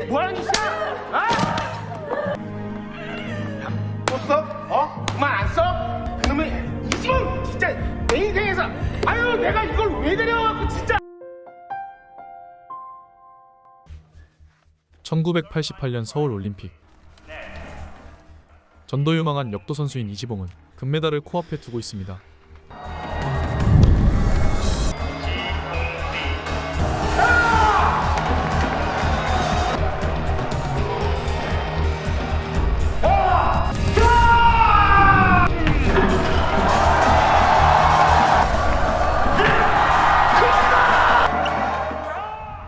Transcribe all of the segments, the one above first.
뭐하는 짓이야? 아? 또 써? 어? 그만 안 써? 그놈의 이지봉 진짜 내 인생에서 아유 내가 이걸 왜 데려와갖고 진짜. 1988년 서울 올림픽. 전도유망한 역도 선수인 이지봉은 금메달을 코앞에 두고 있습니다.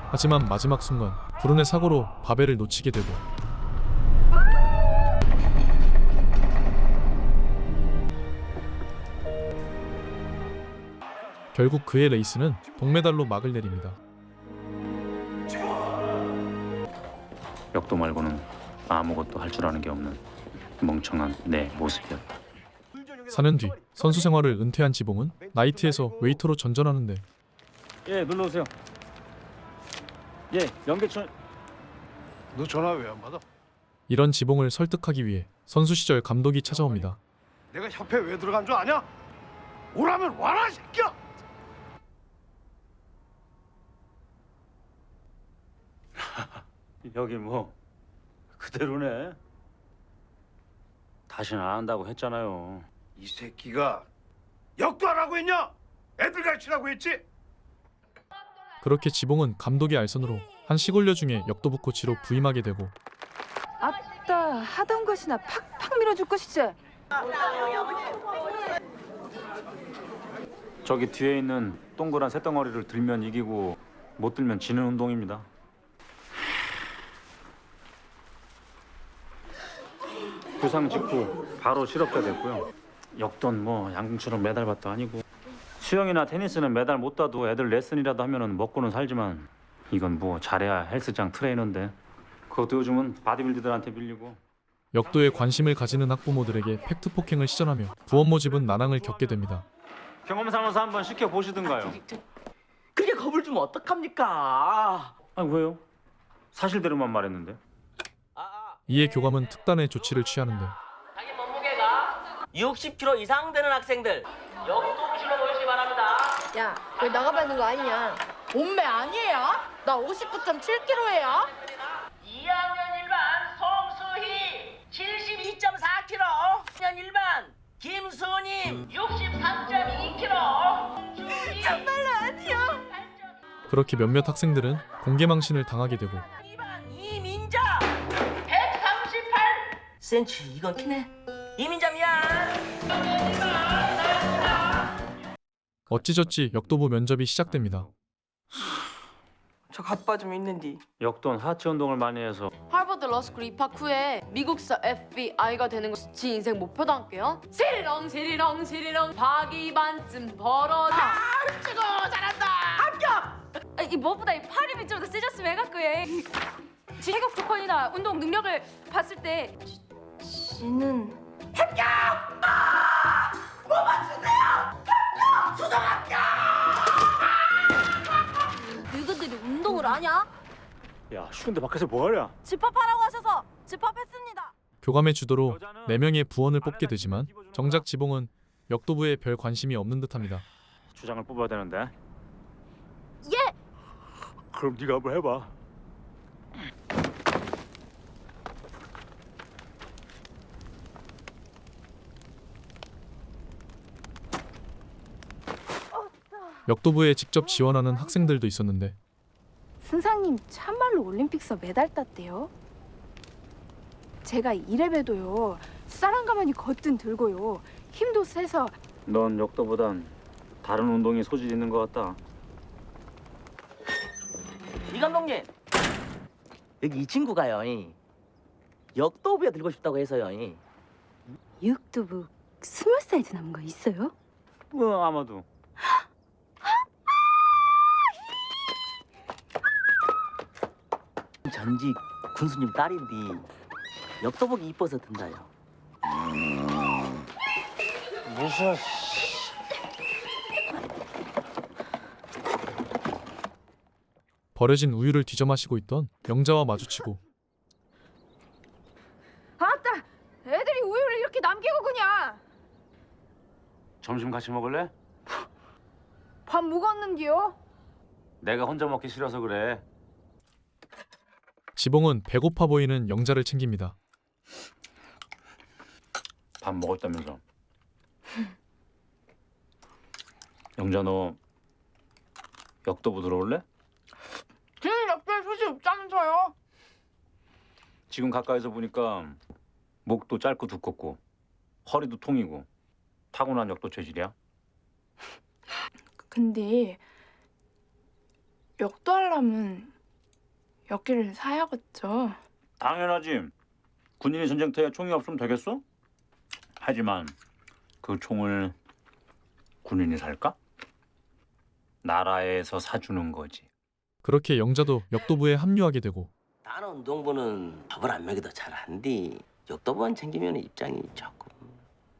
하지만 마지막 순간 불운의 사고로 바벨을 놓치게 되고 결국 그의 레이스는 동메달로 막을 내립니다. 역도 말고는 아무것도 할 줄 아는 게 없는 멍청한 내 모습이었다. 4년 뒤 선수 생활을 은퇴한 지봉은 나이트에서 웨이터로 전전하는데 예, 놀러 오세요. 예, 연계촌. 너 전화 왜 안 받아? 이런 지봉을 설득하기 위해 선수 시절 감독이 찾아옵니다. 내가 협회 왜 들어간 줄 아냐? 오라면 와라 새끼야. 여기 뭐 그대로네. 다시는 안 한다고 했잖아요. 이 새끼가 역도 안 하고 있냐? 애들 가르치라고 했지? 그렇게 지봉은 감독의 알선으로 한 시골여 중에 역도부 코치로 부임하게 되고 아따 하던 것이나 팍팍 밀어줄 것이지. 저기 뒤에 있는 동그란 새덩어리를 들면 이기고 못 들면 지는 운동입니다. 부상 직후 바로 실업자 됐고요. 역도는 뭐 양궁처럼 메달밭도 아니고 수영이나 테니스는 메달 못 따도 애들 레슨이라도 하면은 먹고는 살지만 이건 뭐 잘해야 헬스장 트레이너인데 그것도 요즘은 바디빌더들한테 밀리고. 역도에 관심을 가지는 학부모들에게 팩트 폭행을 시전하며 부원 모집은 난항을 겪게 됩니다. 경험 삼아서 한번 시켜 보시든가요. 그게 겁을 주면 어떡합니까? 아니 왜요? 사실대로만 말했는데. 이에 교감은 특단의 조치를 취하는데 자기 몸무게가 60kg 이상 되는 학생들 역도부실로 모이시기 바랍니다. 야, 왜 나가봐야 하는 거 아니냐? 몸매 아니에요? 나 59.7kg예요. 2학년 일반 송수희 72.4kg. 2학년 일반 김수님 63.2kg. 정말로 아니요. 그렇게 몇몇 학생들은 공개망신을 당하게 되고 2반 이민자 138cm. 이건 키네. 이민자 미안. 어찌저찌 역도부 면접이 시작됩니다. 저 가빠 좀 있는디. 역도는 하체 운동을 많이 해서 하버드 러스쿨 입학 후에 미국서 FBI가 되는 것이 제 인생 목표도 함께요. 시리렁 시리렁 시리렁 박이 반쯤 벌어져. 훔치고 잘한다. 합격. 이 무엇보다 이 팔이 밑으로 세졌으면 해갖고 해. 체격 조건이나 운동 능력을 봤을 때 지는 너희들이 운동을 하냐? 야 추운데 밖에서 뭐하냐? 집합하라고 하셔서 집합했습니다. 교감의 주도로 4명의 부원을 뽑게 되지만 정작 지봉은 역도부에 별 관심이 없는 듯합니다. 주장을 뽑아야 되는데. 예. 그럼 네가 한번 해봐. 역도부에 직접 지원하는 학생들도 있었는데 승상님 참말로 올림픽서 메달 땄대요. 제가 이래봬도요 쌀 한 가마니 거뜬 들고요 힘도 세서 넌 역도보단 다른 운동에 소질 있는 것 같다. 이 감독님 여기 이 친구가요 역도부에 들고 싶다고 해서요. 육두부 20사이즈 남은 거 있어요? 뭐 아마도. 전직 군수님 딸인데 역도복이 이뻐서 든다요. 무슨 버려진 우유를 뒤져 마시고 있던 영자와 마주치고 아따, 애들이 우유를 이렇게 남기고 그냥. 점심 같이 먹을래? 밥 묵었는디요? 내가 혼자 먹기 싫어서 그래. 지봉은 배고파 보이는 영자를 챙깁니다. 밥 먹었다면서. 영자 너 역도부 들어올래? 쟤는 역대 소식 없다면서요? 지금 가까이서 보니까 목도 짧고 두껍고 허리도 통이고 타고난 역도 체질이야. 근데 역도하려면 역기를 사야겠죠. 당연하지. 군인이 전쟁터에 총이 없으면 되겠어? 하지만 그 총을 군인이 살까? 나라에서 사주는 거지. 그렇게 영자도 역도부에 합류하게 되고 다른 운동부는 밥을 안 먹여도 잘한디 역도부만 챙기면 입장이 조금.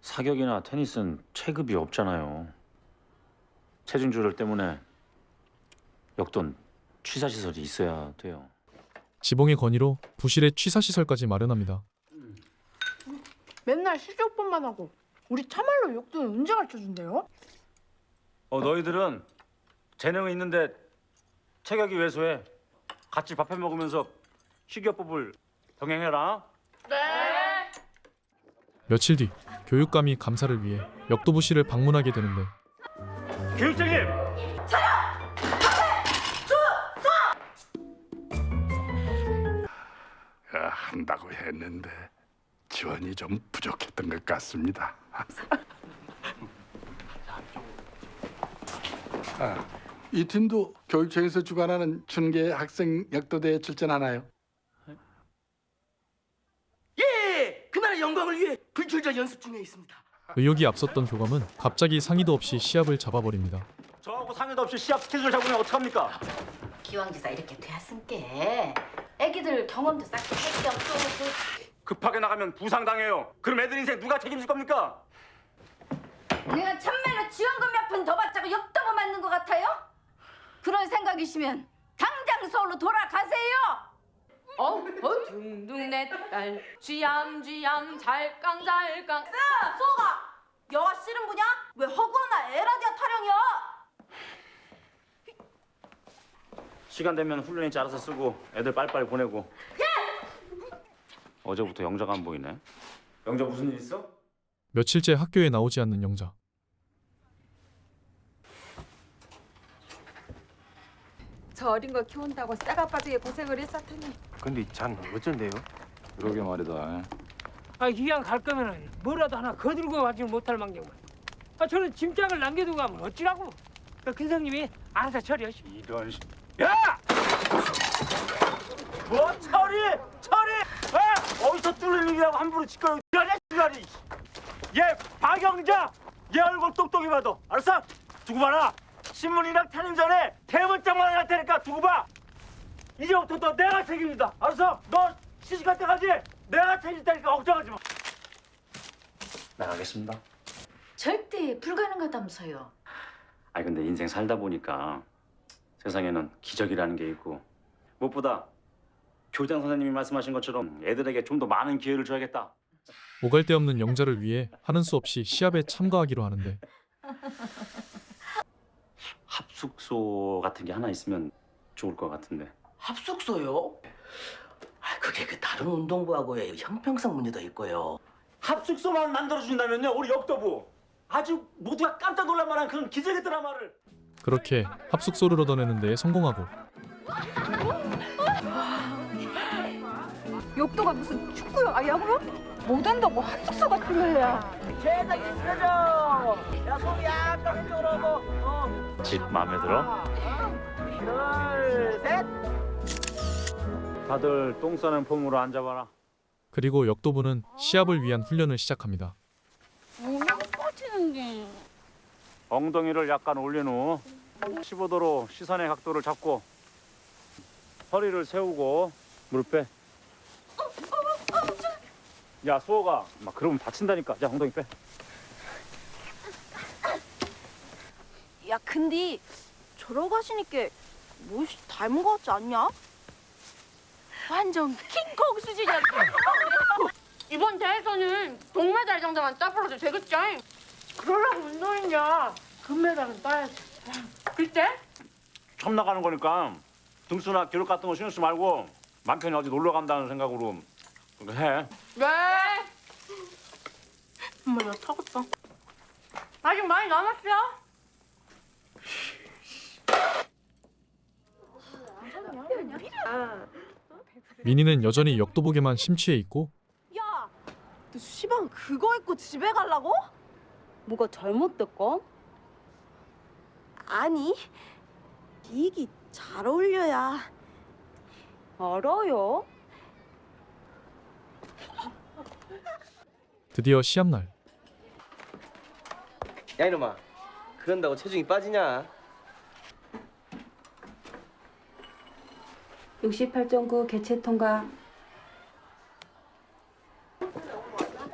사격이나 테니스는 체급이 없잖아요. 체중 조절 때문에 역도는 취사시설이 있어야 돼요. 지봉의 건의로 부실의 취사시설까지 마련합니다. 맨날 실력뿐만 하고 우리 참말로 역도는 언제 가르쳐준대요? 너희들은 재능은 있는데 체격이 왜소해. 같이 밥해 먹으면서 식이요법을 병행해라. 며칠 뒤 교육감이 감사를 위해 역도부실을 방문하게 되는데 교육장님! 한다고 했는데 지원이 좀 부족했던 것 같습니다. 이 팀도 교육청에서 주관하는 춘계 학생 역도대에 출전하나요? 예, 그날의 영광을 위해 불출전 연습 중에 있습니다. 의욕이 앞섰던 교감은 갑자기 상의도 없이 시합을 잡아버립니다. 저하고 상의도 없이 시합 스케줄 잡으면 어떡합니까? 기왕지사 이렇게 되었으니까 애기들 경험도 쌓게 할겸 또 급하게 나가면 부상당해요. 그럼 애들 인생 누가 책임질 겁니까? 내가 참말로 지원금 몇 푼 더 받자고 역도부 맞는 것 같아요? 그런 생각이시면 당장 서울로 돌아가세요. 둥둥 내딸 쥐얌 잘깡. 소가 여가 씨름 부냐? 왜 허구나 에라디아 타령이야? 시간 되면 훈련인지 알아서 쓰고 애들 빨리빨리 보내고. 어제부터 영자가 안 보이네. 영자 무슨 일 있어? 며칠째 학교에 나오지 않는 영자. 저 어린 걸 키운다고 싹아빠지게 고생을 했었더니 근데 잔 어쩐데요? 그러게 말이다. 아, 이왕 갈 거면은 뭐라도 하나 거들고 가지 못할 망정만. 아, 저는 짐짝을 남겨두고 가면 어찌라고? 그 근성님이 알아서 처리하시. 이런 씨. 야! 뭐 처리! 아! 어디서 뚫는 일이라고 함부로 짓거려. 이라니. 얘 박영자. 얘 얼굴 똑똑히 봐도. 알았어? 두고 봐라. 신문이랑 타는 전에 대문짝만 할 테니까 두고 봐. 이제부터 너 내가 책임진다. 알았어? 너 시집갈 때까지 내가 책임질 테니까 걱정하지 마. 나가겠습니다. 절대 불가능하다면서요. 아니 근데 인생 살다 보니까 세상에는 기적이라는 게 있고 무엇보다 교장 선생님이 말씀하신 것처럼 애들에게 좀 더 많은 기회를 줘야겠다. 오갈 데 없는 영자를 위해 하는 수 없이 시합에 참가하기로 하는데 합숙소 같은 게 하나 있으면 좋을 것 같은데. 합숙소요? 아, 그게 그 다른 운동부하고의 형평성 문제도 있고요. 합숙소만 만들어준다면요 우리 역도부 아주 모두가 깜짝 놀랄 만한 그런 기적의 드라마를. 그렇게 합숙소를 얻어내는 데에 성공하고 역도가 무슨 축구요? 아 야구요? 못 한다고 합숙소가 필요해야. 집 마음에 들어? 다들 똥 싸는 폼으로 앉아봐라. 그리고 역도부는 시합을 위한 훈련을 시작합니다. 엉덩이를 약간 올린 후 15도로 시선의 각도를 잡고 허리를 세우고 무릎 빼. 야 수호가 막 그러면 다친다니까. 자 엉덩이 빼. 야 근데 저러고 하시니까 뭐시 닮은 거 같지 않냐? 완전 킹콩 수준이야. 이번 대회에서는 동메달 정도만 따버려도 되겠지? 그러려고 운동했냐? 금메달은 따야지. 글쎄? 처음 나가는 거니까 등수나 기록 같은 거 신경 쓰지 말고 맘 편히 어디 놀러 간다는 생각으로 그렇게 해. 네. 엄마 나 타겠다. 아직 많이 남았어. 민희는 여전히 역도복에만 심취해 있고 야, 너 시방 그거 입고 집에 가려고? 뭐가 잘못됐고? 아니, 이게 잘 어울려야. 알아요. 드디어 시합날. 야 이놈아, 그런다고 체중이 빠지냐? 68.9 개체 통과.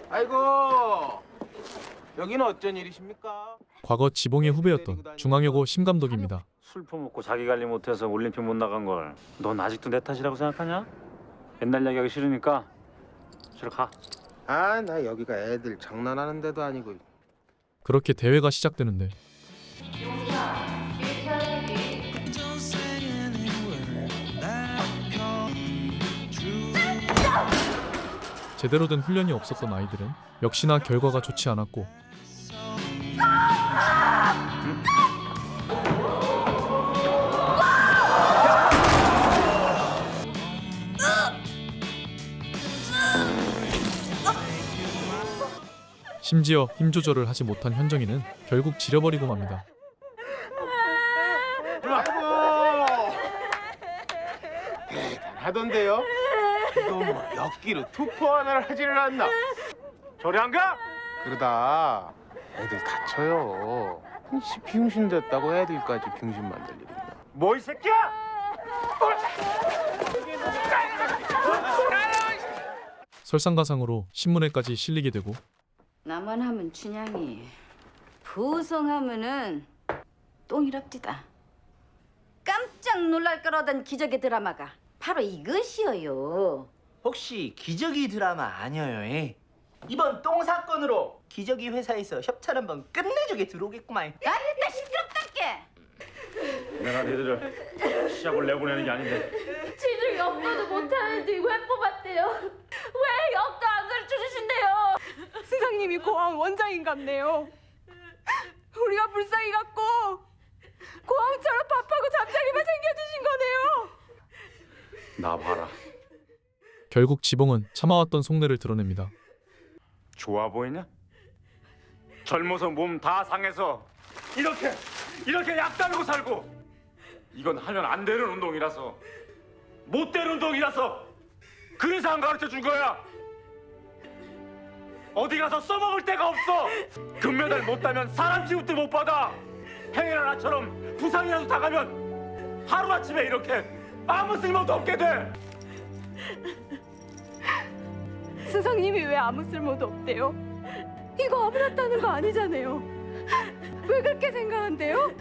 아이고, 여기는 어쩐 일이십니까? 과거 지봉의 후배였던 중앙여고 심감독입니다. 술 퍼먹고 자기 관리 못해서 올림픽 못 나간 걸 넌 아직도 내 탓이라고 생각하냐? 옛날 얘기하기 싫으니까 저리 가. 아, 나 여기가 애들 장난하는 데도 아니고. 그렇게 대회가 시작되는데 제대로 된 훈련이 없었던 아이들은 역시나 결과가 좋지 않았고 심지어 힘 조절을 하지 못한 현정이는 결국 지려버리고 맙니다. 아이고, 대단하던데요? 이거 뭐 엮기로 투포 하나를 하지를 않나? 저리 안 가? 그러다 애들 다쳐요. 비응신 됐다고 애들까지 병신 만들 일이나. 뭐 이 새끼야? 설상가상으로 신문에까지 실리게 되고 나만 하면 춘향이, 부성하면은 똥이랍디다. 깜짝 놀랄 거라던 기적의 드라마가 바로 이것이어요. 혹시 기저귀 드라마 아니에요? 이번 똥 사건으로 기저귀 회사에서 협찬 한번 끝내주게 들어오겠구만. 아니다 시끄럽단께. 내가 너희들을 시합을 내보내는 게 아닌데 지들 역도도 못하는데 왜 뽑았대요? 왜 역도 안 가르쳐 주신대요? 스승님이 고항 원장인 같네요. 우리가 불쌍히 갖고 고항처럼 밥하고 잠자리만 챙겨주신 거네요. 나 봐라. 결국 지봉은 참아왔던 속내를 드러냅니다. 좋아 보이냐? 젊어서 몸 다 상해서 이렇게 약 달고 살고 이건 하면 안 되는 운동이라서 못 되는 운동이라서 그래서 안 가르쳐 준 거야. 어디 가서 써먹을 데가 없어. 금메달 못 따면 사람 취급도 못 받아. 행여나 나처럼 부상이라도 당하면 하루아침에 이렇게 아무 쓸모도 없게 돼. 스승님이 왜 아무 쓸모도 없대요? 이거 아무나 따는 거 아니잖아요. 왜 그렇게 생각한대요?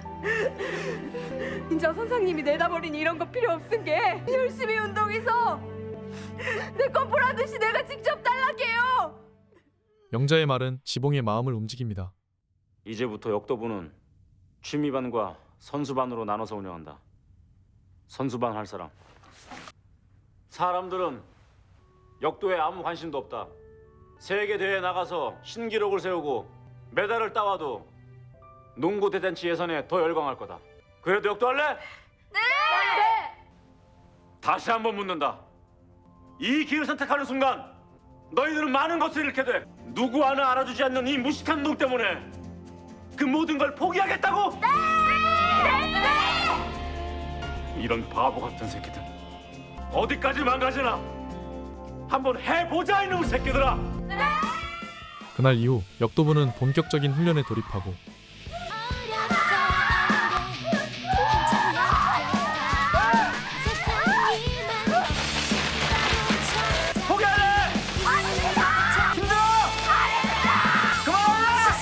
인자 선생님이 내다버린 이런 거 필요 없은 게 열심히 운동해서 내 거 보라듯이 내가 직접 딸락해요. 영자의 말은 지봉의 마음을 움직입니다. 이제부터 역도부는 취미반과 선수반으로 나눠서 운영한다. 선수반 할 사람. 사람들은 역도에 아무 관심도 없다. 세계 대회에 나가서 신기록을 세우고 메달을 따와도 농구 대잔치 예선에 더 열광할 거다. 그래도 역도할래? 네! 다시 한번 묻는다. 이 길을 선택하는 순간 너희들은 많은 것을 잃게 돼. 누구 하나 알아주지 않는 이 무식한 놈 때문에 그 모든 걸 포기하겠다고? 이런 바보 같은 새끼들 어디까지 망가지나 한번 해보자 이놈의 새끼들아. 그날 이후 역도부는 본격적인 훈련에 돌입하고 포기하래! 힘들어! 그만하라!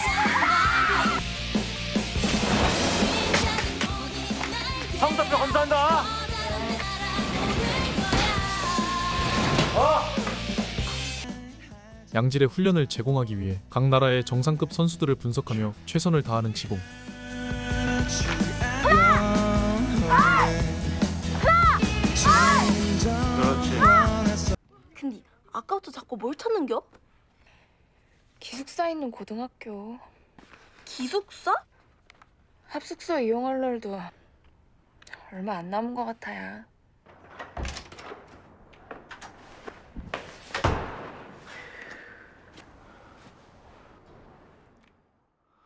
성적표 검사한다. 양질의 훈련을 제공하기 위해 각 나라의 정상급 선수들을 분석하며 최선을 다하는 지봉. 그렇지. 근데 아까부터 자꾸 뭘 찾는겨? 기숙사 있는 고등학교. 기숙사? 합숙소 이용할 날도 얼마 안 남은 것 같아요.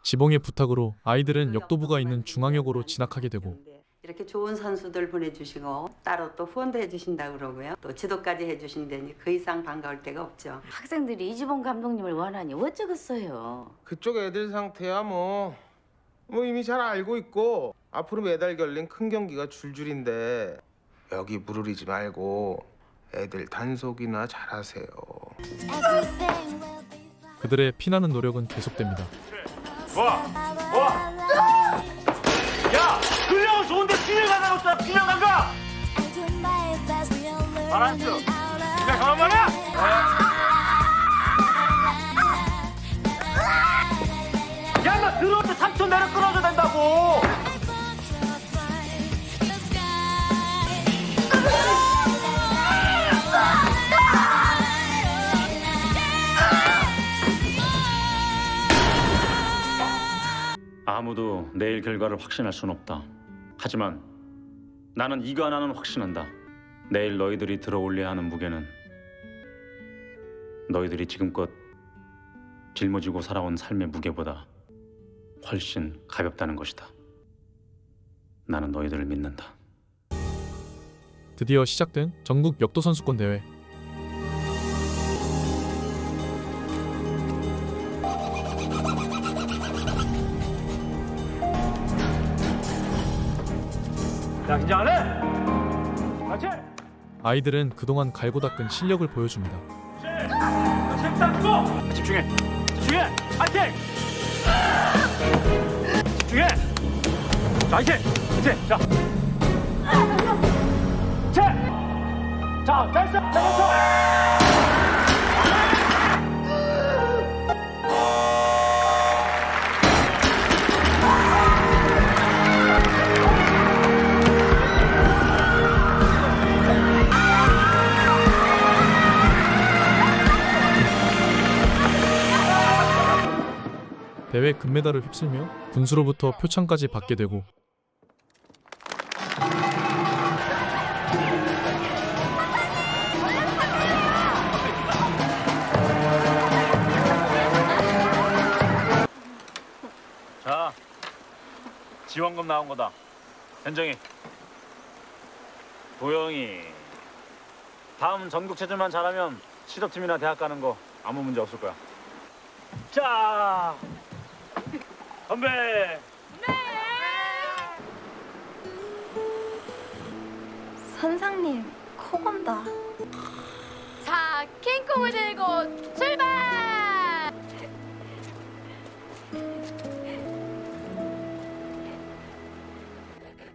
지봉의 부탁으로 아이들은 역도부가 있는 중앙역으로 진학하게 되고 이렇게 좋은 선수들 보내주시고 따로 또 후원도 해주신다 그러고요. 또 지도까지 해주신다니 그 이상 반가울 데가 없죠. 학생들이 이지봉 감독님을 원하니 어쩌겠어요. 그쪽 애들 상태야 뭐 이미 잘 알고 있고 앞으로 매달 결린 큰 경기가 줄줄인데 여기 무르리지 말고 애들 단속이나 잘하세요. 그들의 피나는 노력은 계속됩니다. 야, 근력은 좋은데 균형 감각 없잖아. 균형 감각. 바란스. 네가 가만 말이야. 야, 너 들어올 때 3초 내려 끊어줘야 된다고. 아무도 내일 결과를 확신할 순 없다. 하지만 나는 이거 하나는 확신한다. 내일 너희들이 들어올려야 하는 무게는 너희들이 지금껏 짊어지고 살아온 삶의 무게보다 훨씬 가볍다는 것이다. 나는 너희들을 믿는다. 드디어 시작된 전국 역도 선수권 대회. 야, 긴장 안 해? 그렇지? 아이들은 그동안 갈고 닦은 실력을 보여줍니다. 집중해. 집중해. 파이팅! 집중해. 자, 이제. 자. 자, 됐어. 됐어. 대회 금메달을 휩쓸며 군수로부터 표창까지 받게 되고 자, 지원금 나온 거다. 현정이, 도영이. 다음 전국체전만 잘하면 실업팀이나 대학 가는 거 아무 문제 없을 거야. 자, 건배. 선상님 코 건다. 자, 킹콩을 들고 출발!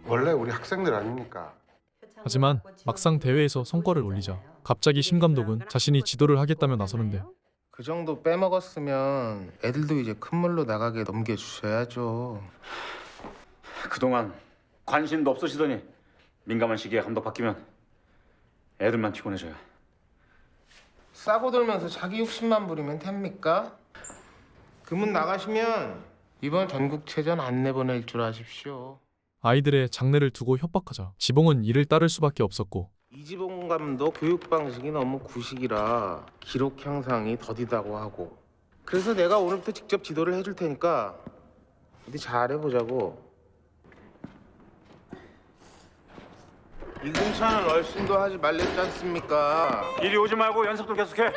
원래 우리 학생들 아닙니까? 하지만 막상 대회에서 성과를 올리자 갑자기 심 감독은 자신이 지도를 하겠다며 나서는데 그 정도 빼먹었으면 애들도 이제 큰 물로 나가게 넘겨주셔야죠. 그동안 관심도 없으시더니 민감한 시기에 감독 바뀌면 애들만 피곤해져요. 싸고 돌면서 자기 욕심만 부리면 됩니까? 그문 나가시면 이번 전국체전 안 내보낼 줄 아십시오. 아이들의 장래를 두고 협박하자 지봉은 이를 따를 수밖에 없었고 이지봉 감독 교육 방식이 너무 구식이라 기록 향상이 더디다고 하고 그래서 내가 오늘부터 직접 지도를 해줄 테니까 어디 잘해보자고. 이근찬은 얼씬도 하지 말랬지 않습니까? 이리 오지 말고 연습도 계속해.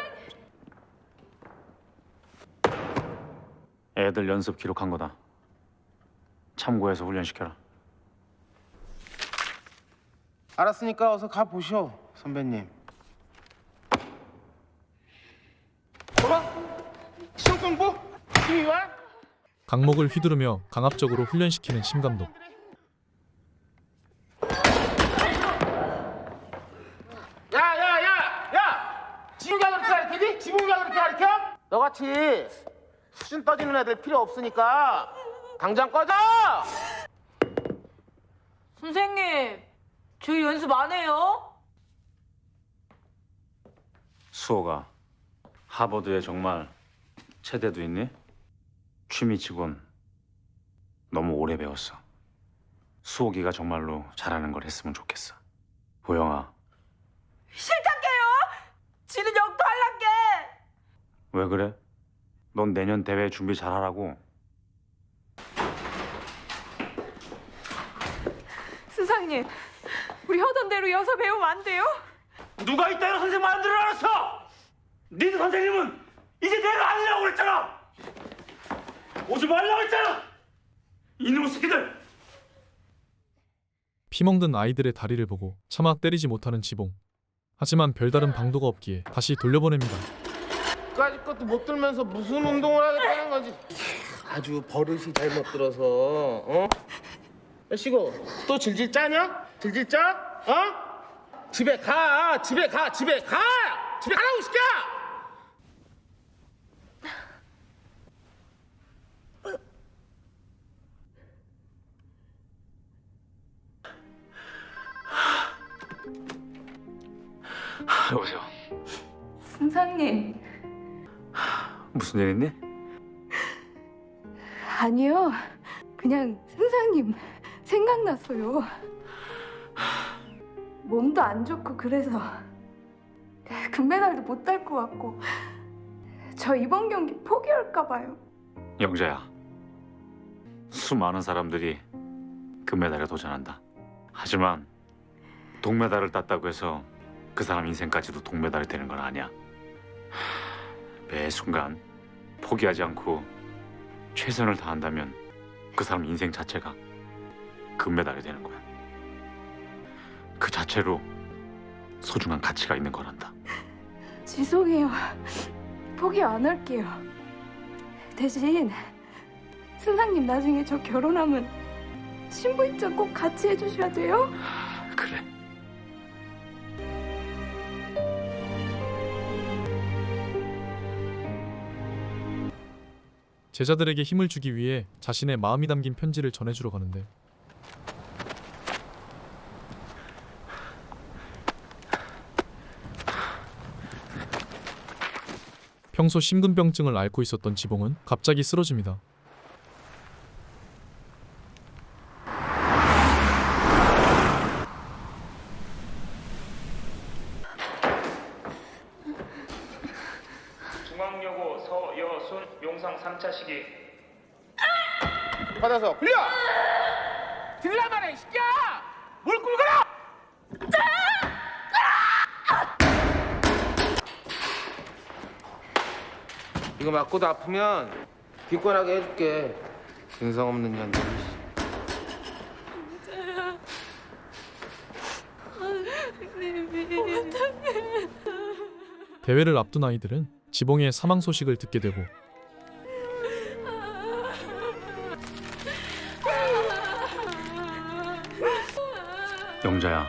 애들 연습 기록한 거다. 참고해서 훈련시켜라. 알았으니까 어서 가보쇼, 선배님. 봐봐, 시험 공부 힘이 와? 강목을 휘두르며 강압적으로 훈련시키는 심 감독. 야! 지붕이가 그렇게 가르치니? 지붕이가 그렇게 가르쳐? 너같이 수준 떠지는 애들 필요 없으니까 당장 꺼져! 선생님, 저희 연습 안 해요? 수호가 하버드에 정말 체대도 있니? 취미치곤 너무 오래 배웠어. 수호기가 정말로 잘하는 걸 했으면 좋겠어. 보영아. 싫단게요. 지는 역도 할란게. 왜 그래? 넌 내년 대회 준비 잘하라고. 스승님, 우리 하던 대로 여서 배우면 안 돼요? 누가 이따위로 선생님 마음대로 알았어! 니들 선생님은 이제 내가 아니라고 그랬잖아! 오지 말라고 했잖아! 이놈의 새끼들! 피멍든 아이들의 다리를 보고 차마 때리지 못하는 지봉. 하지만 별다른 방도가 없기에 다시 돌려보냅니다. 까짓 것도 못 들면서 무슨 운동을 하겠다는 거지. 아주 버릇이 잘못 들어서. 어? 야, 시고 또 질질 짜냐? 질질 짜? 어? 집에 가! 집에 가! 집에 가! 집에 가라고 이 새끼야! 여보세요. 승상님. 무슨 일 있니? 아니요. 그냥 승상님 생각났어요. 몸도 안 좋고 그래서 금메달도 못 딸 것 같고 저 이번 경기 포기할까 봐요. 영자야. 수많은 사람들이 금메달에 도전한다. 하지만 동메달을 땄다고 해서 그 사람 인생까지도 동메달이 되는 건 아니야. 매 순간 포기하지 않고 최선을 다한다면 그 사람 인생 자체가 금메달이 되는 거야. 그 자체로 소중한 가치가 있는 거란다. 죄송해요. 포기 안 할게요. 대신 승상님 나중에 저 결혼하면 신부 입장 꼭 같이 해주셔야 돼요. 그래. 제자들에게 힘을 주기 위해 자신의 마음이 담긴 편지를 전해주러 가는데 평소 심근병증을 앓고 있었던 지봉은 갑자기 쓰러집니다. 중앙여고 서여순 용상 3차 시기. 받아서 굴려! 들라마네 이 새끼야! 뭘 굴거려! 이거 맞고도 아프면 기권하게 해줄게. 근성 없는 년들. 대회를 앞둔 아이들은 지봉의 사망 소식을 듣게 되고 영자야,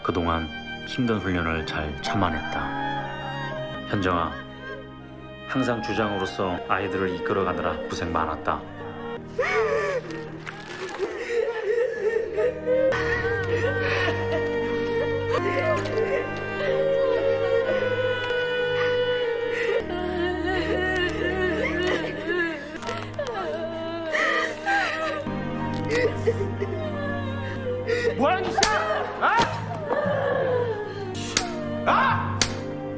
그동안 힘든 훈련을 잘 참아냈다. 현정아, 항상 주장으로서 아이들을 이끌어가느라 고생 많았다. 뭐하는 짓이야? 아? 아!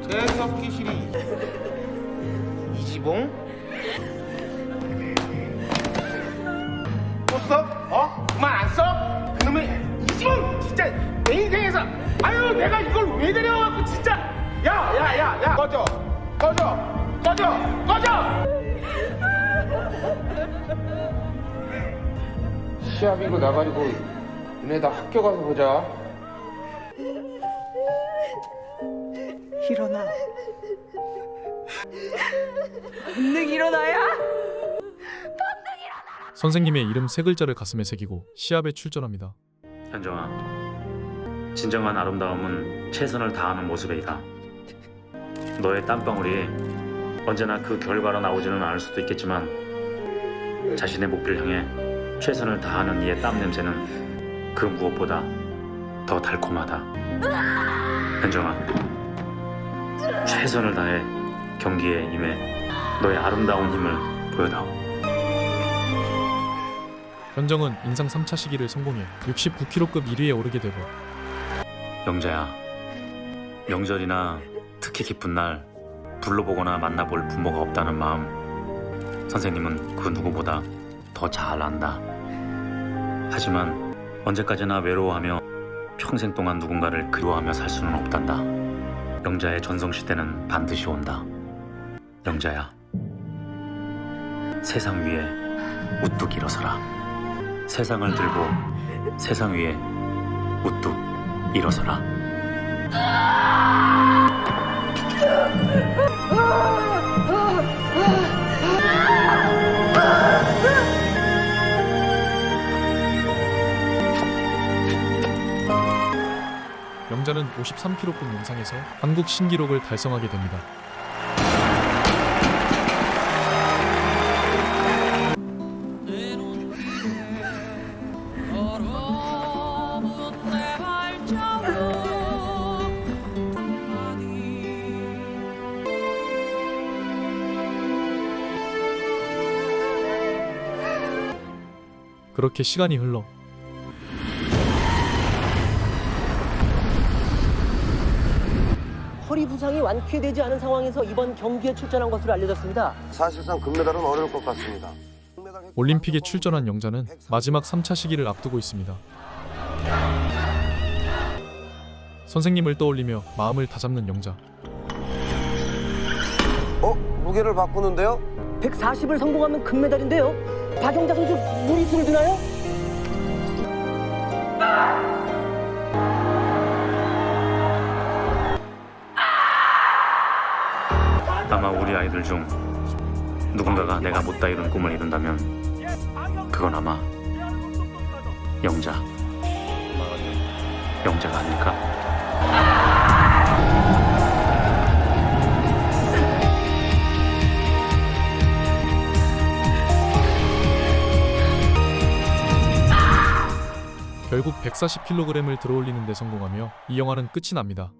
재석기실이 이지봉? 또 써? 어? 그만 안 써? 그놈의 이지봉! 진짜 내 인생에서 아유 내가 이걸 왜 데려와갖고 진짜 야 꺼져 시합이고 나가리고 너네 다 학교 가서 보자. 일어나. 본능 일어나야. 선생님의 이름 세 글자를 가슴에 새기고 시합에 출전합니다. 현정아, 진정한 아름다움은 최선을 다하는 모습에 있다. 너의 땀방울이 언제나 그 결과로 나오지는 않을 수도 있겠지만 자신의 목표를 향해 최선을 다하는 이의 땀 냄새는 그 무엇보다 더 달콤하다. 현정아, 최선을 다해 경기에 임해 너의 아름다운 힘을 보여다오. 현정은 인상 3차 시기를 성공해 69kg급 1위에 오르게 되고 영자야, 명절이나 특히 기쁜 날 불러보거나 만나볼 부모가 없다는 마음 선생님은 그 누구보다 더 잘 안다. 하지만 언제까지나 외로워하며 평생 동안 누군가를 그리워하며 살 수는 없단다. 영자의 전성시대는 반드시 온다. 영자야, 세상 위에 우뚝 일어서라. 세상을 들고 세상 위에 우뚝 일어서라. 영자는 53kg급 용상에서 한국 신기록을 달성하게 됩니다. 그렇게 시간이 흘러 허리 부상이 완쾌되지 않은 상황에서 이번 경기에 출전한 것으로 알려졌습니다. 사실상 금메달은 어려울 것 같습니다. 올림픽에 출전한 영자는 마지막 3차 시기를 앞두고 있습니다. 선생님을 떠올리며 마음을 다잡는 영자. 무게를 바꾸는데요? 140을 성공하면 금메달인데요. 박영자 선수 무리수를 드나요? 아마 우리 아이들 중 누군가가 내가 못다 이룬 꿈을 이룬다면 그건 아마 영자가 아닐까? 결국 140kg을 들어올리는 데 성공하며 이 영화는 끝이 납니다.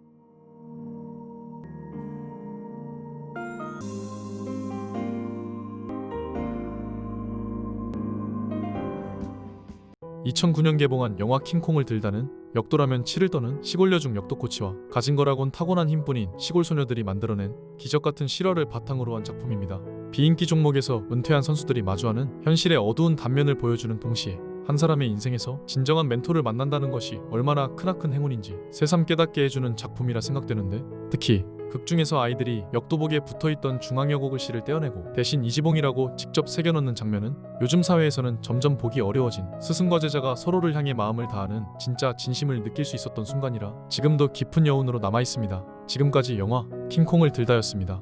(2009년) 개봉한 영화 킹콩을 들다는 역도라면 치를 떠는 시골여중 역도코치와 가진 거라곤 타고난 힘뿐인 시골 소녀들이 만들어낸 기적같은 실화를 바탕으로 한 작품입니다. 비인기 종목에서 은퇴한 선수들이 마주하는 현실의 어두운 단면을 보여주는 동시에 한 사람의 인생에서 진정한 멘토를 만난다는 것이 얼마나 크나큰 행운인지 새삼 깨닫게 해주는 작품이라 생각되는데, 특히 극 중에서 아이들이 역도복에 붙어있던 중앙여고글 씨를 떼어내고 대신 이지봉이라고 직접 새겨넣는 장면은 요즘 사회에서는 점점 보기 어려워진 스승과 제자가 서로를 향해 마음을 다하는 진짜 진심을 느낄 수 있었던 순간이라 지금도 깊은 여운으로 남아있습니다. 지금까지 영화 킹콩을 들다였습니다.